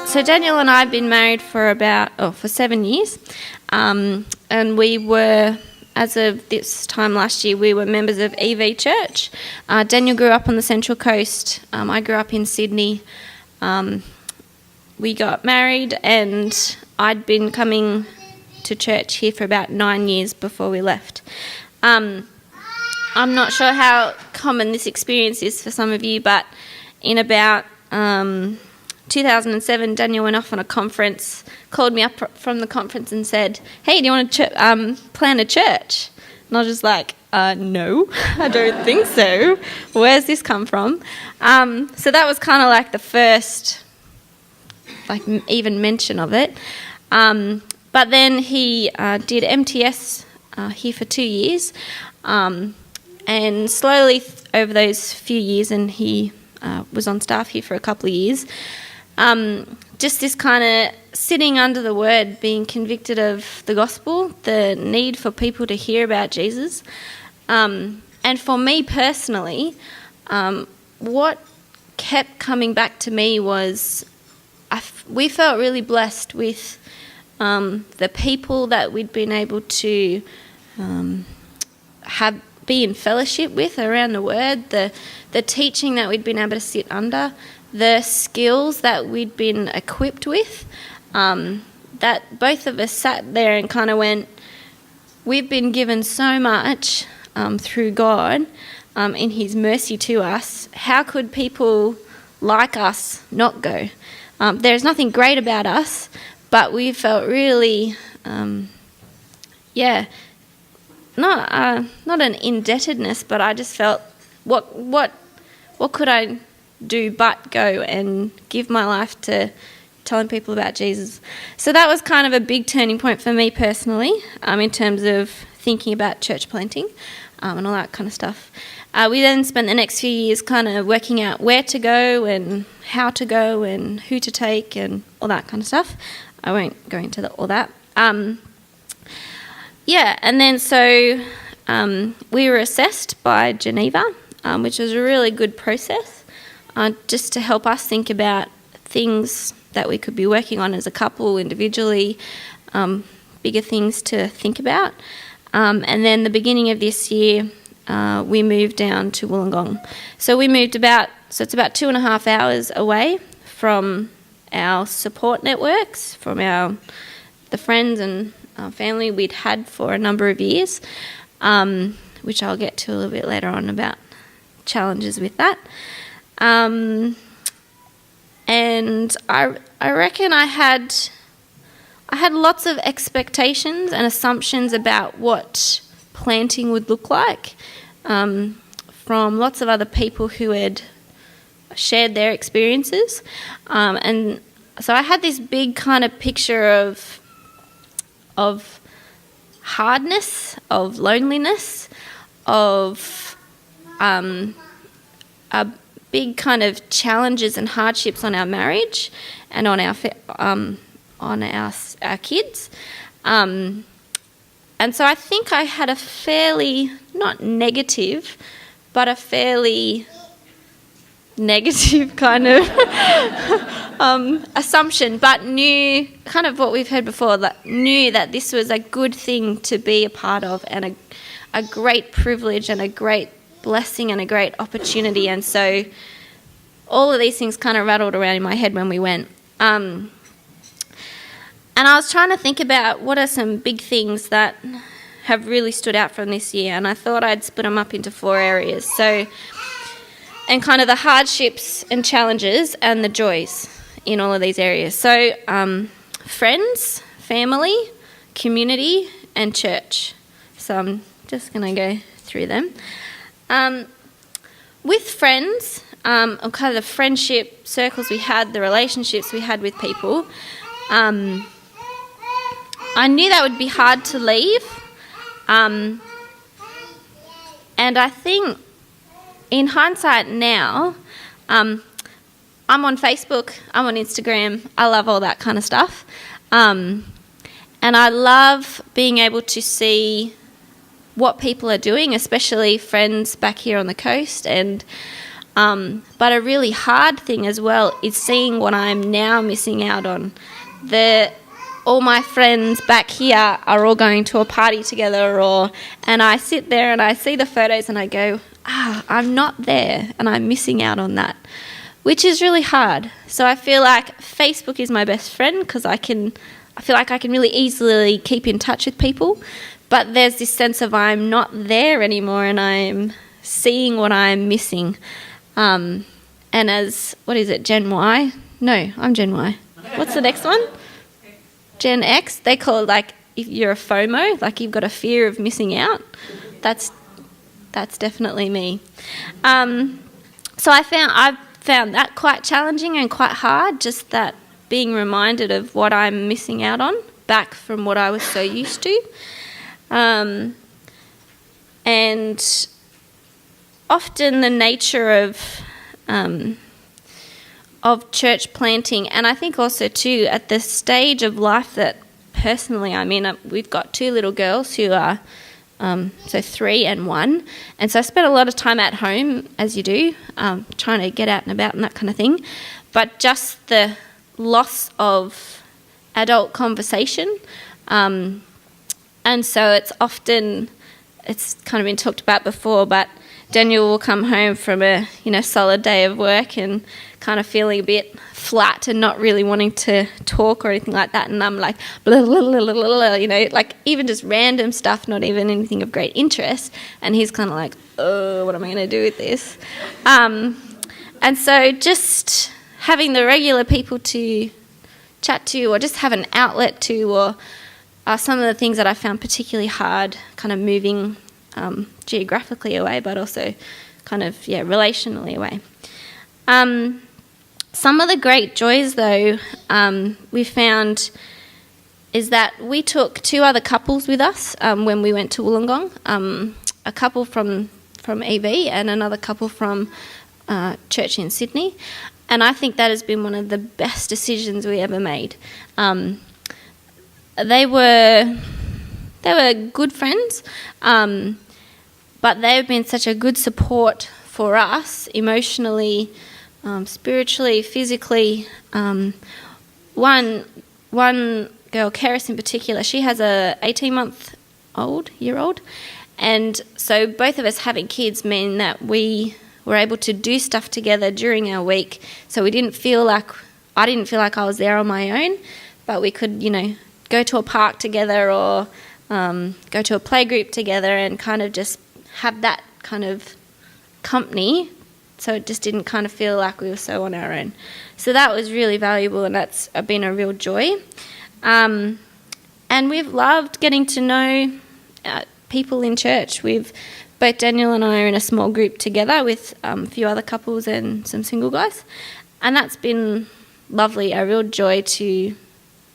So Daniel and I have been married for 7 years, and we were, as of this time last year, we were members of EV Church. Daniel grew up on the Central Coast. I grew up in Sydney. We got married, and I'd been coming to church here for about 9 years before we left. I'm not sure how common this experience is for some of you, but in about 2007, Daniel went off on a conference, called me up from the conference and said, "Hey, do you want to plan a church?" And I was just like, no, I don't think so. Where's this come from? So that was kind of like the first, even mention of it. But then he did MTS here for 2 years, and slowly over those few years, and he was on staff here for a couple of years, just this kind of sitting under the word, being convicted of the gospel, the need for people to hear about Jesus. And for me personally, what kept coming back to me was we felt really blessed with the people that we'd been able to be in fellowship with around the word, the teaching that we'd been able to sit under, the skills that we'd been equipped with, that both of us sat there and kind of went, we've been given so much through God in his mercy to us. How could people like us not go? There's nothing great about us, but we felt really, not an indebtedness, but I just felt, what could I do but go and give my life to telling people about Jesus? So that was kind of a big turning point for me personally, in terms of thinking about church planting and all that kind of stuff. We then spent the next few years kind of working out where to go and how to go and who to take and all that kind of stuff. I won't go into all that. And then so we were assessed by Geneva, which was a really good process, just to help us think about things that we could be working on as a couple, individually, bigger things to think about. And then the beginning of this year, we moved down to Wollongong. So we moved it's about 2.5 hours away from our support networks, from the friends and family we'd had for a number of years, which I'll get to a little bit later on about challenges with that. And I reckon I had lots of expectations and assumptions about what planting would look like, from lots of other people who had shared their experiences. And so I had this big kind of picture of hardness, of loneliness, of a big kind of challenges and hardships on our marriage and on our kids. And so I think I had a fairly, not negative, but a fairly negative kind of assumption, but knew kind of what we've heard before, that knew that this was a good thing to be a part of and a great privilege and a great blessing and a great opportunity. And so all of these things kind of rattled around in my head when we went. And I was trying to think about what are some big things that have really stood out from this year, and I thought I'd split them up into 4 areas. And kind of the hardships and challenges and the joys in all of these areas. So friends, family, community, and church. So I'm just going to go through them. With friends, kind of the friendship circles we had, the relationships we had with people, I knew that would be hard to leave. And I think in hindsight now, I'm on Facebook, I'm on Instagram, I love all that kind of stuff. And I love being able to see what people are doing, especially friends back here on the coast. And But a really hard thing as well is seeing what I'm now missing out on. All my friends back here are all going to a party together, and I sit there and I see the photos and I go, I'm not there and I'm missing out on that, which is really hard. So I feel like Facebook is my best friend because I feel like I can really easily keep in touch with people, but there's this sense of I'm not there anymore and I'm seeing what I'm missing. And as, what is it, Gen Y? No, I'm Gen Y. What's the next one? Gen X. They call it like if you're a FOMO, like you've got a fear of missing out. That's definitely me. So I've found that quite challenging and quite hard, just that being reminded of what I'm missing out on back from what I was so used to. And often the nature of church planting, and I think also too at the stage of life that personally I'm in, we've got 2 little girls who are so 3 and 1, and so I spent a lot of time at home, as you do, trying to get out and about and that kind of thing, but just the loss of adult conversation, and so it's kind of been talked about before, but Daniel will come home from a solid day of work and kind of feeling a bit flat and not really wanting to talk or anything like that, and I'm like blah, blah, blah, blah, blah, like even just random stuff, not even anything of great interest, and he's kind of like, oh, what am I going to do with this? And so just having the regular people to chat to, or just have an outlet to, or some of the things that I found particularly hard, kind of moving geographically away, but also kind of, relationally away. Some of the great joys, though, we found is that we took 2 other couples with us when we went to Wollongong, a couple from EV and another couple from church in Sydney, and I think that has been one of the best decisions we ever made. They were good friends, but they've been such a good support for us emotionally, spiritually, physically. One girl, Keris in particular, she has a 18-year-old, and so both of us having kids mean that we were able to do stuff together during our week, so I didn't feel like I was there on my own, but we could, go to a park together or go to a playgroup together and kind of just have that kind of company, so it just didn't kind of feel like we were so on our own. So that was really valuable, and that's been a real joy. And we've loved getting to know people in church. Both Daniel and I are in a small group together with a few other couples and some single guys, and that's been lovely, a real joy to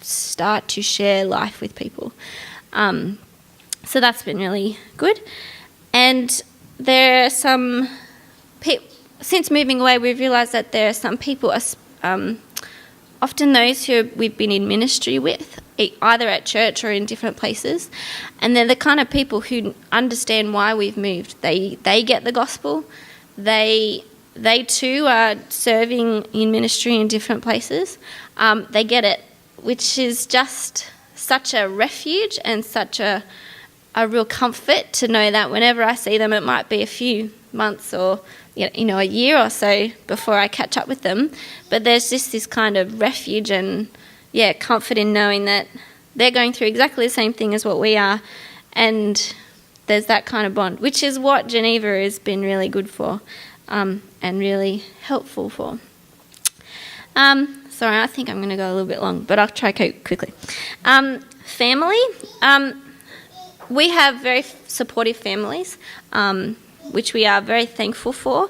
start to share life with people. So that's been really good. And there are some people, since moving away, we've realised that there are some people, often those who we've been in ministry with, either at church or in different places, and they're the kind of people who understand why we've moved. They get the gospel. They too are serving in ministry in different places. They get it, which is just such a refuge and such a real comfort to know that whenever I see them, it might be a few months or a year or so before I catch up with them, but there's just this kind of refuge and comfort in knowing that they're going through exactly the same thing as what we are, and there's that kind of bond, which is what Geneva has been really good for, and really helpful for. Sorry, I think I'm going to go a little bit long, but I'll try to go quickly. Family. We have very supportive families, which we are very thankful for.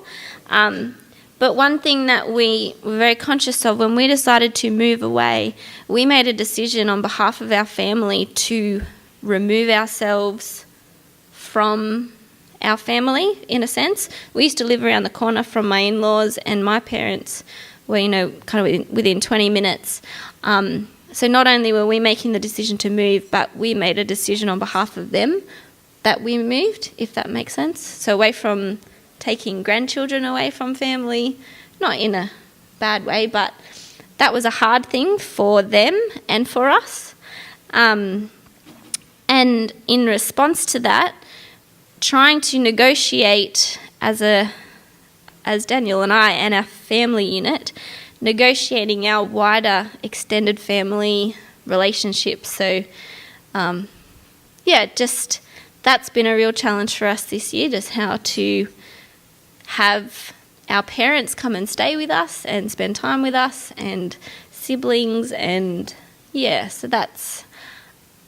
But one thing that we were very conscious of when we decided to move away, we made a decision on behalf of our family to remove ourselves from our family, in a sense. We used to live around the corner from my in-laws, and my parents were, kind of within 20 minutes. So not only were we making the decision to move, but we made a decision on behalf of them that we moved, if that makes sense. So away from taking grandchildren away from family, not in a bad way, but that was a hard thing for them and for us. And in response to that, trying to negotiate as Daniel and I and our family unit, negotiating our wider extended family relationships. So, just that's been a real challenge for us this year, just how to have our parents come and stay with us and spend time with us, and siblings, and so that's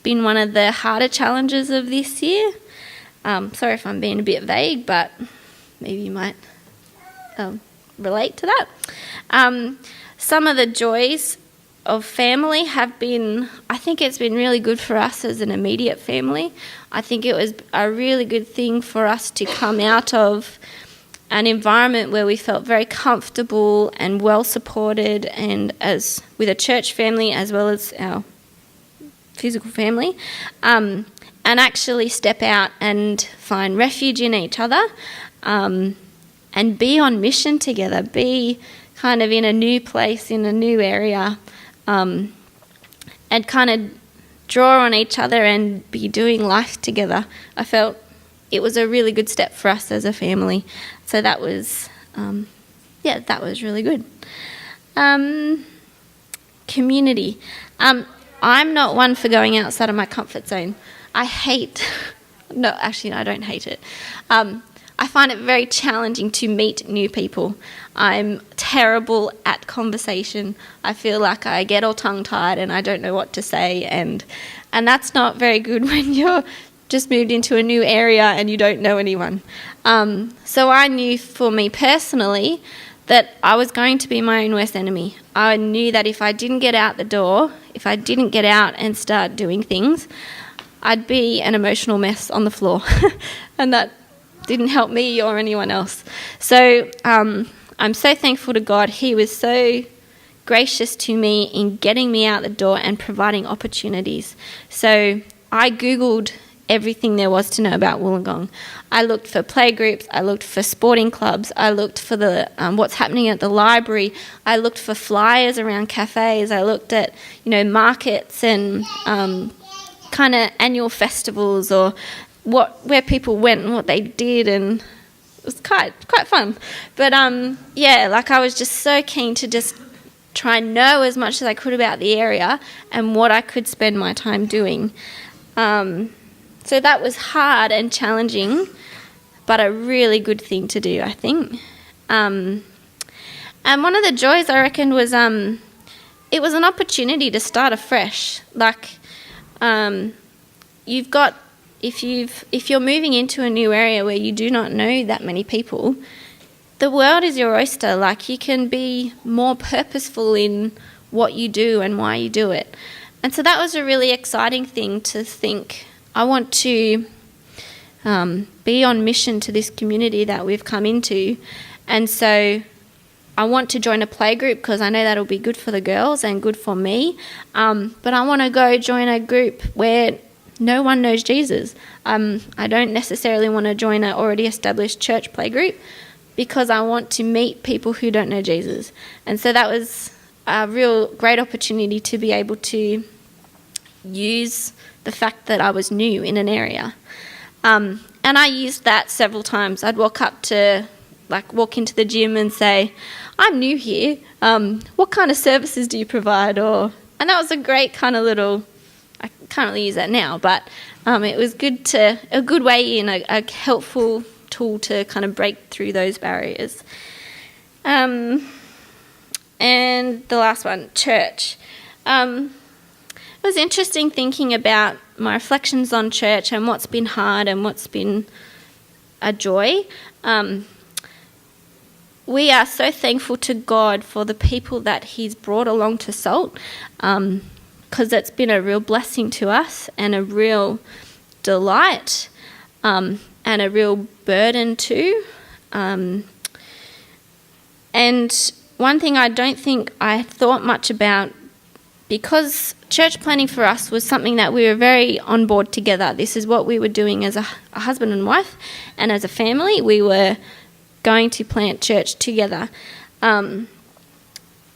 been one of the harder challenges of this year. Sorry if I'm being a bit vague, but maybe you might relate to that. Some of the joys of family have been, I think it's been really good for us as an immediate family. I think it was a really good thing for us to come out of an environment where we felt very comfortable and well supported, and as with a church family as well as our physical family, and actually step out and find refuge in each other, and be on mission together, be kind of in a new place, in a new area, and kind of draw on each other and be doing life together. I felt it was a really good step for us as a family. So that was, that was really good. Community. I'm not one for going outside of my comfort zone. I don't hate it. I find it very challenging to meet new people. I'm terrible at conversation. I feel like I get all tongue-tied and I don't know what to say, and that's not very good when you're just moved into a new area and you don't know anyone. So I knew for me personally that I was going to be my own worst enemy. I knew that if I didn't get out the door, if I didn't get out and start doing things, I'd be an emotional mess on the floor. And that didn't help me or anyone else. So I'm so thankful to God. He was so gracious to me in getting me out the door and providing opportunities. So I Googled everything there was to know about Wollongong. I looked for playgroups, I looked for sporting clubs, I looked for the what's happening at the library, I looked for flyers around cafes, I looked at markets and kind of annual festivals, or where people went and what they did, and it was quite fun. But I was just so keen to just try and know as much as I could about the area and what I could spend my time doing. So that was hard and challenging, but a really good thing to do, I think. And one of the joys, I reckon, was it was an opportunity to start afresh. If you're moving into a new area where you do not know that many people, the world is your oyster. You can be more purposeful in what you do and why you do it. And so that was a really exciting thing to think, I want to be on mission to this community that we've come into. And so I want to join a playgroup because I know that'll be good for the girls and good for me. But I want to go join a group where no one knows Jesus. I don't necessarily want to join an already established church playgroup because I want to meet people who don't know Jesus. And so that was a real great opportunity to be able to use the fact that I was new in an area. And I used that several times. I'd walk into the gym and say, I'm new here. What kind of services do you provide? And that was a great kind of little, I can't really use that now, but it was a good way in, a helpful tool to kind of break through those barriers. And the last one, church. It was interesting thinking about my reflections on church and what's been hard and what's been a joy. We are so thankful to God for the people that He's brought along to Salt, because it's been a real blessing to us and a real delight and a real burden too. And one thing I don't think I thought much about, because church planning for us was something that we were very on board together. This is what we were doing as a husband and wife, and as a family. We were going to plant church together. And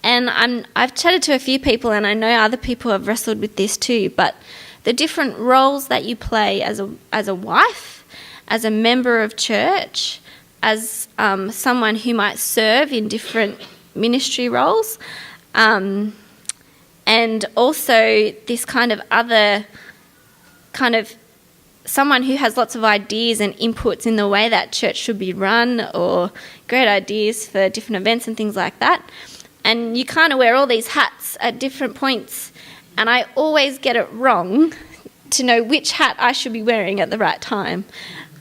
I've chatted to a few people, and I know other people have wrestled with this too, but the different roles that you play as a wife, as a member of church, as someone who might serve in different ministry roles, and also this kind of other kind of someone who has lots of ideas and inputs in the way that church should be run, or great ideas for different events and things like that. And you kind of wear all these hats at different points, and I always get it wrong to know which hat I should be wearing at the right time.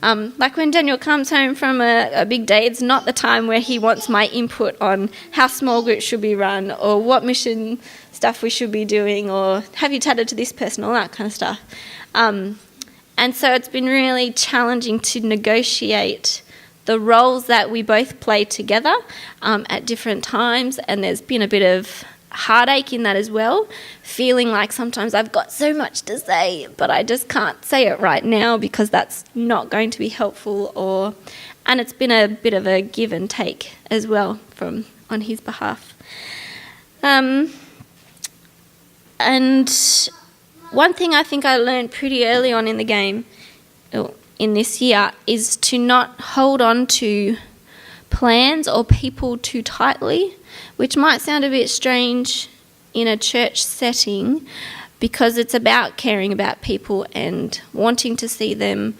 Like when Daniel comes home from a big day, it's not the time where he wants my input on how small groups should be run, or what mission stuff we should be doing, or have you chatted to this person, all that kind of stuff. And so it's been really challenging to negotiate the roles that we both play together at different times, and there's been a bit of heartache in that as well, feeling like sometimes I've got so much to say, but I just can't say it right now because that's not going to be helpful, and it's been a bit of a give and take as well on his behalf. And one thing I think I learned pretty early on in the game, in this year, is to not hold on to plans or people too tightly, which might sound a bit strange in a church setting, because it's about caring about people and wanting to see them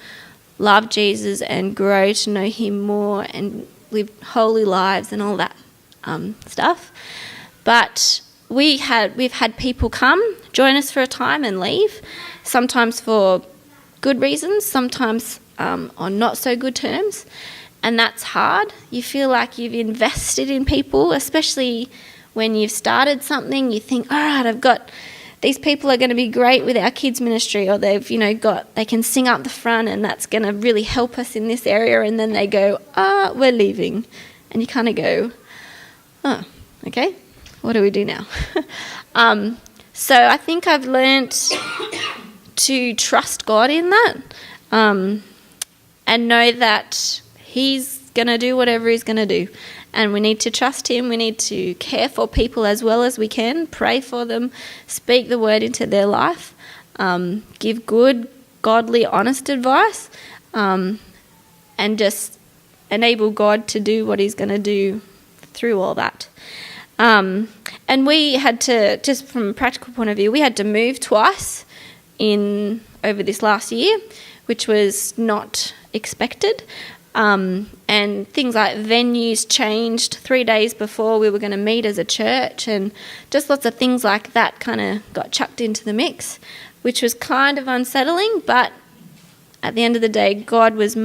love Jesus and grow to know him more and live holy lives and all that stuff. But we've had people come, join us for a time and leave, sometimes for good reasons, sometimes on not so good terms, and that's hard. You feel like you've invested in people, especially when you've started something. You think, all right, these people are going to be great with our kids ministry, or they can sing up the front and that's going to really help us in this area, and then they go, we're leaving, and you kind of go, oh, okay, what do we do now? So I think I've learnt to trust God in that, and know that he's going to do whatever he's going to do. And we need to trust him. We need to care for people as well as we can, pray for them, speak the word into their life, give good, godly, honest advice, and just enable God to do what he's going to do through all that. And we had to, just from a practical point of view, we had to move twice over this last year, which was not expected. And things like venues changed 3 days before we were going to meet as a church, and just lots of things like that kind of got chucked into the mix, which was kind of unsettling. But at the end of the day, God had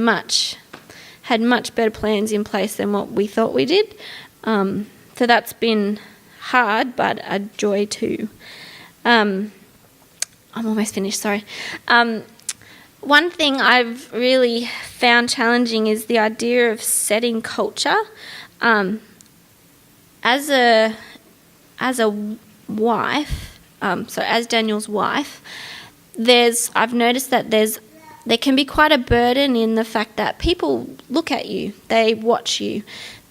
much better plans in place than what we thought we did. So that's been hard, but a joy too. I'm almost finished, sorry. One thing I've really found challenging is the idea of setting culture. As a wife, so as Daniel's wife, I've noticed that there can be quite a burden in the fact that people look at you, they watch you,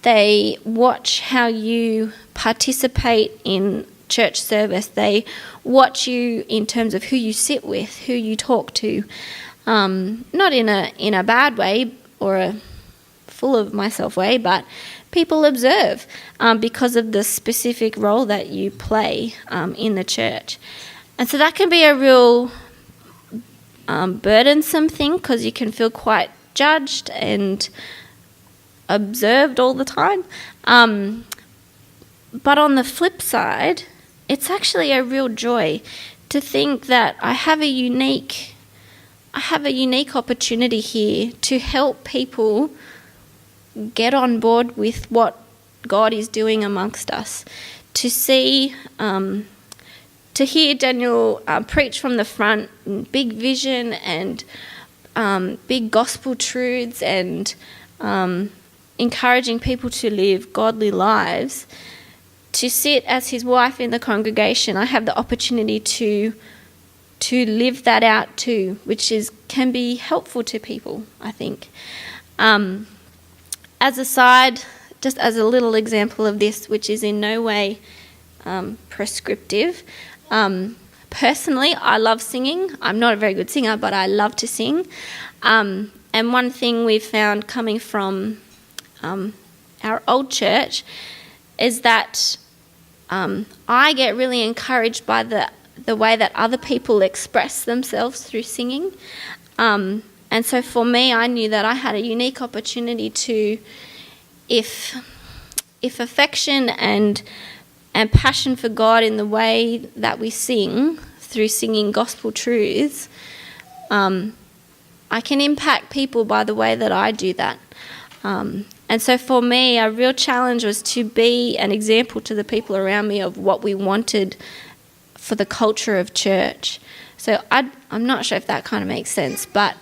they watch how you participate in church service, they watch you in terms of who you sit with, who you talk to. Not in a bad way or a full of myself way, but people observe because of the specific role that you play in the church. And so that can be a real burdensome thing, because you can feel quite judged and observed all the time. But on the flip side, it's actually a real joy to think that I have a unique opportunity here to help people get on board with what God is doing amongst us, to see, to hear Daniel preach from the front, big vision and big gospel truths, and encouraging people to live godly lives. To sit as his wife in the congregation, I have the opportunity to live that out too, which can be helpful to people, I think. And as a side, just as a little example of this, which is in no way prescriptive, personally, I love singing. I'm not a very good singer, but I love to sing. And one thing we've found coming from our old church is that I get really encouraged by the way that other people express themselves through singing. And so for me, I knew that I had a unique opportunity to, if affection and passion for God in the way that we sing, through singing gospel truths, I can impact people by the way that I do that. And so for me, a real challenge was to be an example to the people around me of what we wanted for the culture of church. So I'm not sure if that kind of makes sense, but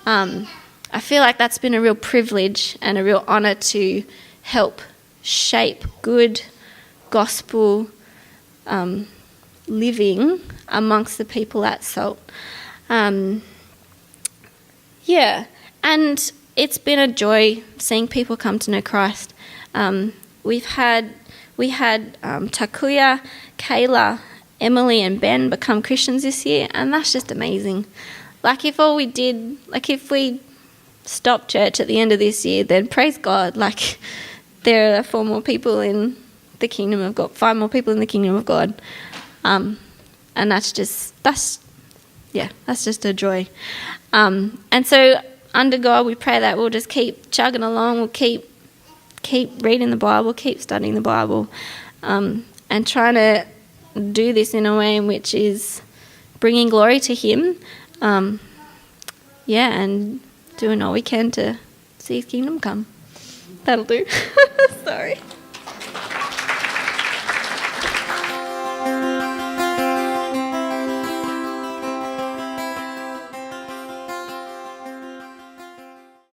I feel like that's been a real privilege and a real honour to help shape good gospel living amongst the people at Salt. And it's been a joy seeing people come to know Christ. We had Takuya, Kayla, Emily and Ben become Christians this year, and that's just amazing. Like if we stopped church at the end of this year, then praise God, like there are 4 more people in the kingdom of God, 5 more people in the kingdom of God. And that's just a joy. And so under God, we pray that we'll just keep chugging along, we'll keep reading the Bible, keep studying the Bible, and trying to do this in a way in which is bringing glory to Him, and doing all we can to see His kingdom come. That'll do. Sorry.